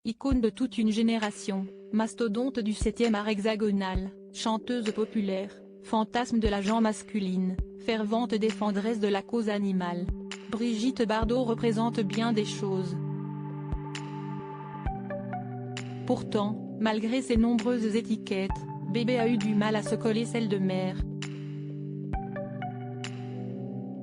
icône de toute une génération, mastodonte du 7e art hexagonal, chanteuse populaire, fantasme de la gent masculine, fervente défendresse de la cause animale. Brigitte Bardot représente bien des choses. Pourtant, malgré ses nombreuses étiquettes, bébé a eu du mal à se coller celle de mère.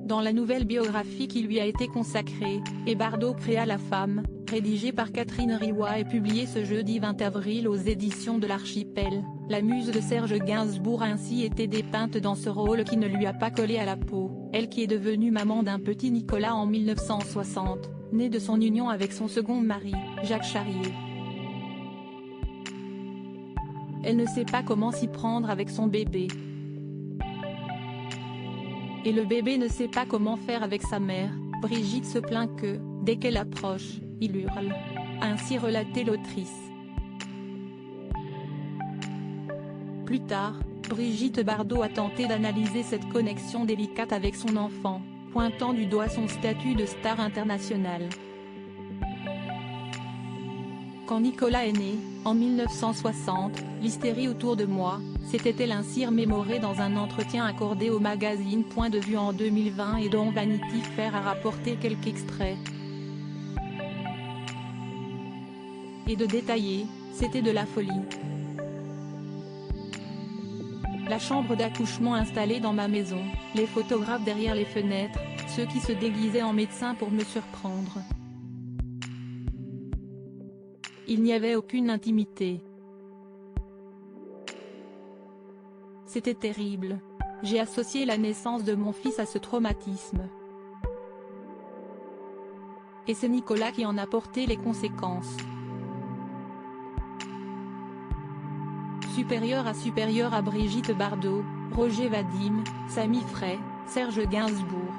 Dans la nouvelle biographie qui lui a été consacrée, Et Bardot créa la femme, rédigée par Catherine Riwa et publiée ce jeudi 20 avril aux éditions de l'Archipel, la muse de Serge Gainsbourg a ainsi été dépeinte dans ce rôle qui ne lui a pas collé à la peau, elle qui est devenue maman d'un petit Nicolas en 1960, né de son union avec son second mari, Jacques Charrier. Elle ne sait pas comment s'y prendre avec son bébé. Et le bébé ne sait pas comment faire avec sa mère. Brigitte se plaint que, dès qu'elle approche, il hurle. A ainsi relaté l'autrice. Plus tard, Brigitte Bardot a tenté d'analyser cette connexion délicate avec son enfant, pointant du doigt son statut de star internationale. Quand Nicolas est né, en 1960, l'hystérie autour de moi, s'était-elle ainsi remémorée dans un entretien accordé au magazine Point de Vue en 2020 et dont Vanity Fair a rapporté quelques extraits. Et de détailler, c'était de la folie. La chambre d'accouchement installée dans ma maison, les photographes derrière les fenêtres, ceux qui se déguisaient en médecins pour me surprendre. Il n'y avait aucune intimité. C'était terrible. J'ai associé la naissance de mon fils à ce traumatisme. Et c'est Nicolas qui en a porté les conséquences. Supérieur à Brigitte Bardot, Roger Vadim, Samy Frey, Serge Gainsbourg.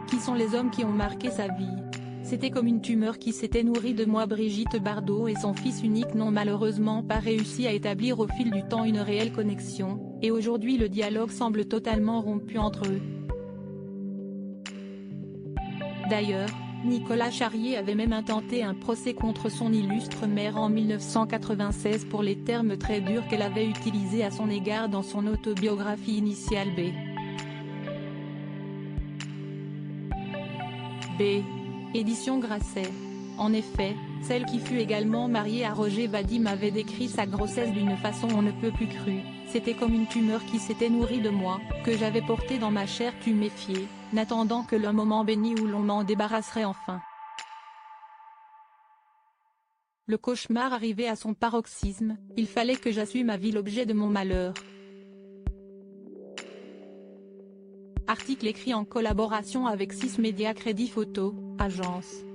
Qui sont les hommes qui ont marqué sa vie? C'était comme une tumeur qui s'était nourrie de moi. Brigitte Bardot et son fils unique n'ont malheureusement pas réussi à établir au fil du temps une réelle connexion, et aujourd'hui le dialogue semble totalement rompu entre eux. D'ailleurs, Nicolas Charrier avait même intenté un procès contre son illustre mère en 1996 pour les termes très durs qu'elle avait utilisés à son égard dans son autobiographie initiale B. Édition Grasset. En effet, celle qui fut également mariée à Roger Vadim avait décrit sa grossesse d'une façon on ne peut plus crue. C'était comme une tumeur qui s'était nourrie de moi, que j'avais portée dans ma chair tuméfiée, n'attendant que le moment béni où l'on m'en débarrasserait enfin. Le cauchemar arrivait à son paroxysme, il fallait que j'assume à vie l'objet de mon malheur. Article écrit en collaboration avec 6 Médias Crédit Photo, agence.